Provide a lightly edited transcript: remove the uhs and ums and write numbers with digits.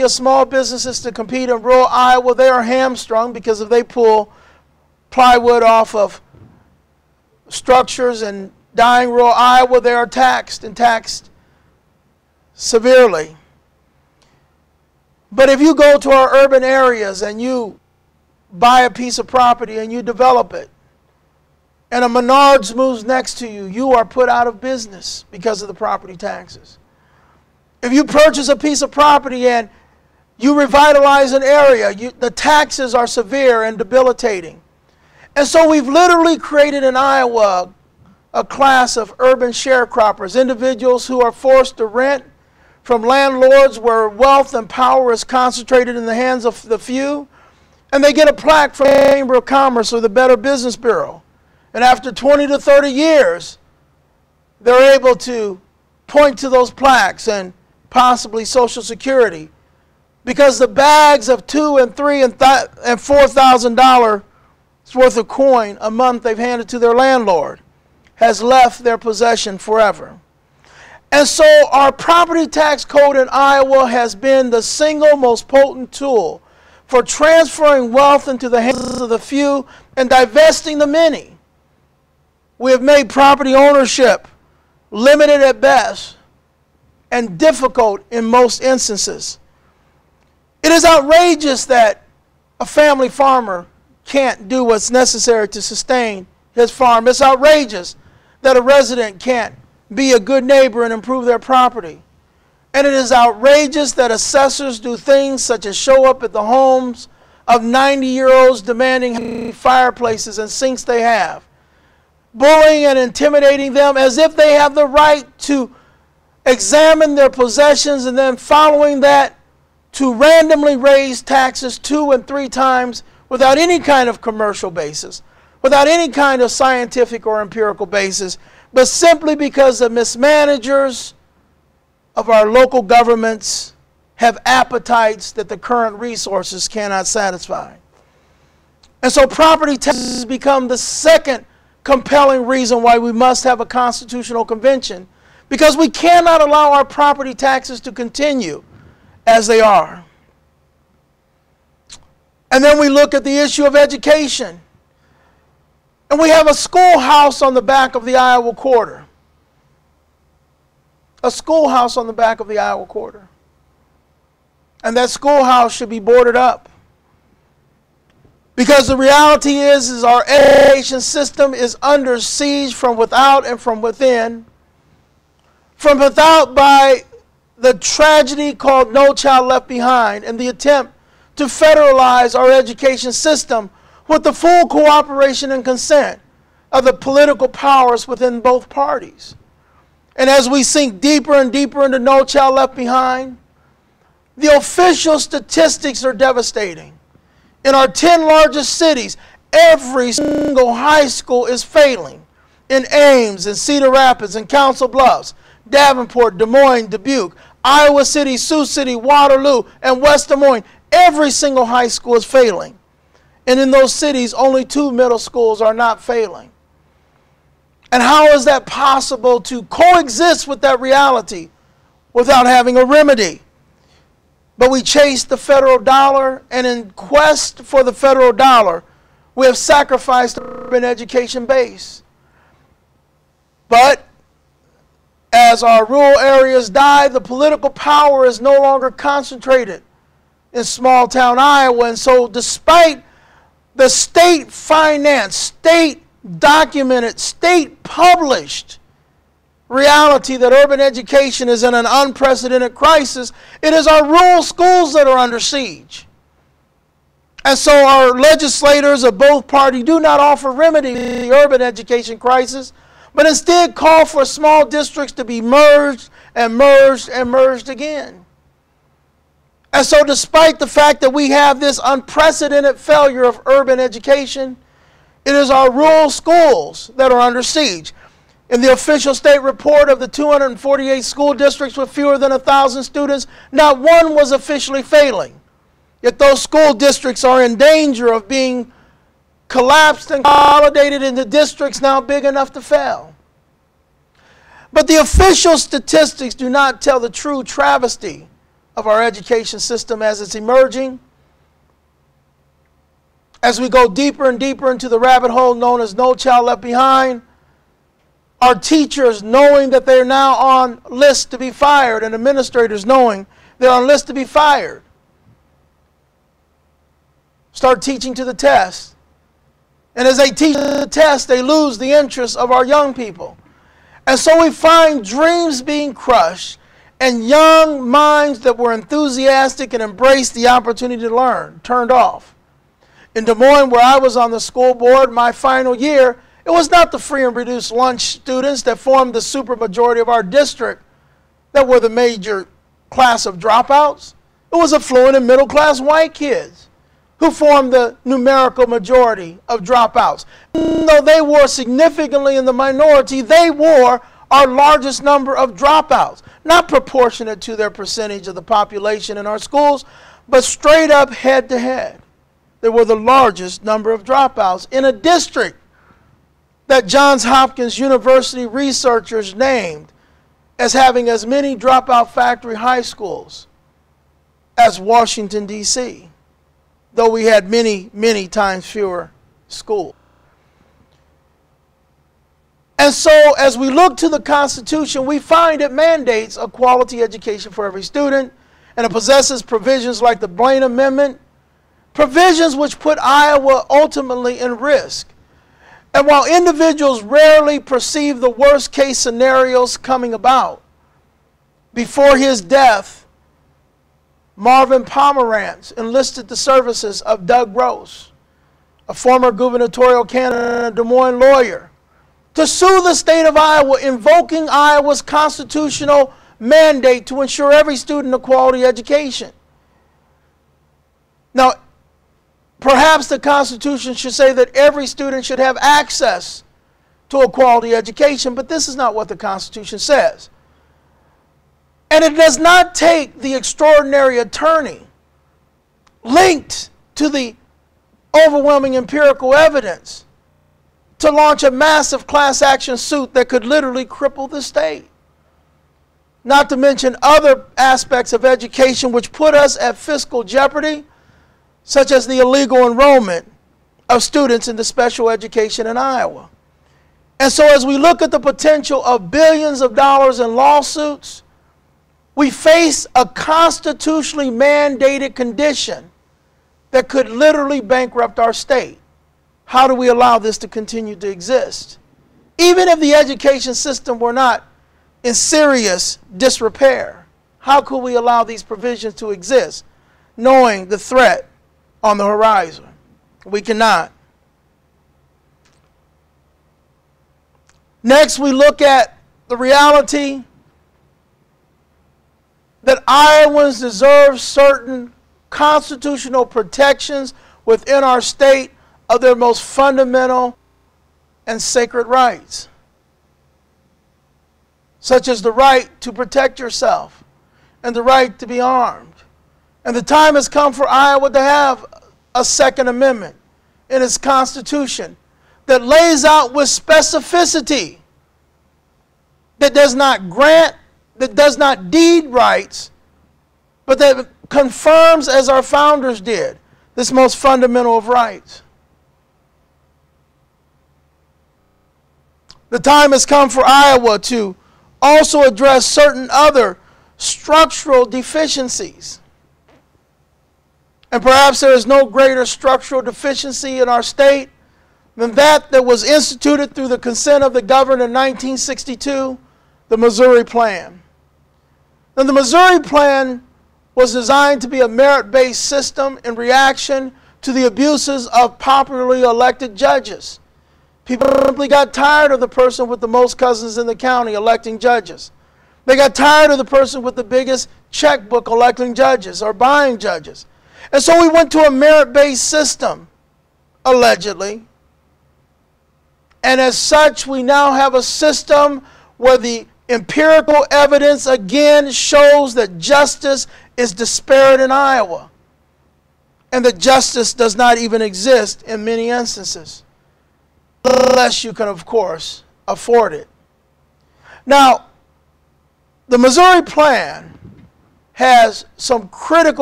of small businesses to compete in rural Iowa, they are hamstrung because if they pull plywood off of structures in dying rural Iowa, they are taxed and taxed severely. But if you go to our urban areas and you buy a piece of property and you develop it, and a Menards moves next to you, you are put out of business because of the property taxes. If you purchase a piece of property and you revitalize an area, the taxes are severe and debilitating. And so we've literally created in Iowa a class of urban sharecroppers, individuals who are forced to rent from landlords where wealth and power is concentrated in the hands of the few, and they get a plaque from the Chamber of Commerce or the Better Business Bureau. And after 20 to 30 years, they're able to point to those plaques and possibly Social Security, because the bags of $2,000 and $3,000 and $4,000 worth of coin a month they've handed to their landlord has left their possession forever. And so our property tax code in Iowa has been the single most potent tool for transferring wealth into the hands of the few and divesting the many. We have made property ownership limited at best and difficult in most instances. It is outrageous that a family farmer can't do what's necessary to sustain his farm. It's outrageous that a resident can't be a good neighbor and improve their property. And it is outrageous that assessors do things such as show up at the homes of 90-year-olds demanding fireplaces and sinks they have, bullying and intimidating them as if they have the right to examine their possessions, and then following that to randomly raise taxes 2 and 3 times without any kind of commercial basis, without any kind of scientific or empirical basis, but simply because the mismanagers of our local governments have appetites that the current resources cannot satisfy. And so property taxes become the second compelling reason why we must have a constitutional convention, because we cannot allow our property taxes to continue as they are. And then we look at the issue of education. And we have a schoolhouse on the back of the Iowa quarter. A schoolhouse on the back of the Iowa quarter. And that schoolhouse should be boarded up. Because the reality is our education system is under siege from without and from within. From without by the tragedy called No Child Left Behind and the attempt to federalize our education system with the full cooperation and consent of the political powers within both parties. And as we sink deeper and deeper into No Child Left Behind, the official statistics are devastating. In our 10 largest cities, every single high school is failing. In Ames, in Cedar Rapids, in Council Bluffs, Davenport, Des Moines, Dubuque, Iowa City, Sioux City, Waterloo, and West Des Moines, every single high school is failing. And in those cities, only 2 middle schools are not failing. And how is that possible to coexist with that reality without having a remedy? But we chase the federal dollar, and in quest for the federal dollar, we have sacrificed the urban education base. But as our rural areas die, the political power is no longer concentrated in small town Iowa. And so despite the state financed, state documented, state published reality that urban education is in an unprecedented crisis, it is our rural schools that are under siege. And so our legislators of both parties do not offer remedy to the urban education crisis, but instead call for small districts to be merged and merged and merged again. And so despite the fact that we have this unprecedented failure of urban education, it is our rural schools that are under siege. In the official state report of the 248 school districts with fewer than 1,000 students, not one was officially failing. Yet those school districts are in danger of being collapsed and consolidated into districts now big enough to fail. But the official statistics do not tell the true travesty of our education system as it's emerging. As we go deeper and deeper into the rabbit hole known as No Child Left Behind, our teachers knowing that they're now on lists to be fired, and administrators knowing they're on lists to be fired, start teaching to the test. And as they teach the test, they lose the interest of our young people. And so we find dreams being crushed and young minds that were enthusiastic and embraced the opportunity to learn turned off. In Des Moines, where I was on the school board my final year, it was not the free and reduced lunch students that formed the supermajority of our district that were the major class of dropouts. It was affluent and middle-class white kids who formed the numerical majority of dropouts. Even though they were significantly in the minority, they were our largest number of dropouts, not proportionate to their percentage of the population in our schools, but straight up head-to-head. They were the largest number of dropouts in a district that Johns Hopkins University researchers named as having as many dropout factory high schools as Washington, D.C., though we had many, many times fewer schools. And so as we look to the Constitution, we find it mandates a quality education for every student, and it possesses provisions like the Blaine Amendment, provisions which put Iowa ultimately in risk. And while individuals rarely perceive the worst case scenarios coming about, before his death, Marvin Pomerantz enlisted the services of Doug Gross, a former gubernatorial candidate and a Des Moines lawyer, to sue the state of Iowa, invoking Iowa's constitutional mandate to ensure every student a quality education. Now, perhaps the Constitution should say that every student should have access to a quality education, but this is not what the Constitution says. And it does not take the extraordinary attorney linked to the overwhelming empirical evidence to launch a massive class action suit that could literally cripple the state. Not to mention other aspects of education which put us at fiscal jeopardy, such as the illegal enrollment of students into special education in Iowa. And so as we look at the potential of billions of dollars in lawsuits, we face a constitutionally mandated condition that could literally bankrupt our state. How do we allow this to continue to exist? Even if the education system were not in serious disrepair, how could we allow these provisions to exist, knowing the threat on the horizon? We cannot. Next, we look at the reality that Iowans deserve certain constitutional protections within our state of their most fundamental and sacred rights, such as the right to protect yourself and the right to be armed. And the time has come for Iowa to have a Second Amendment in its Constitution that lays out with specificity, that does not grant, that does not deed rights, but that confirms, as our founders did, this most fundamental of rights. The time has come for Iowa to also address certain other structural deficiencies. And perhaps there is no greater structural deficiency in our state than that was instituted through the consent of the governor in 1962, the Missouri Plan. Now, the Missouri Plan was designed to be a merit-based system in reaction to the abuses of popularly elected judges. People simply got tired of the person with the most cousins in the county electing judges. They got tired of the person with the biggest checkbook electing judges or buying judges. And so we went to a merit-based system, allegedly. And as such, we now have a system where the empirical evidence again shows that justice is disparate in Iowa, and that justice does not even exist in many instances, unless you can, of course, afford it. Now, the Missouri Plan has some critical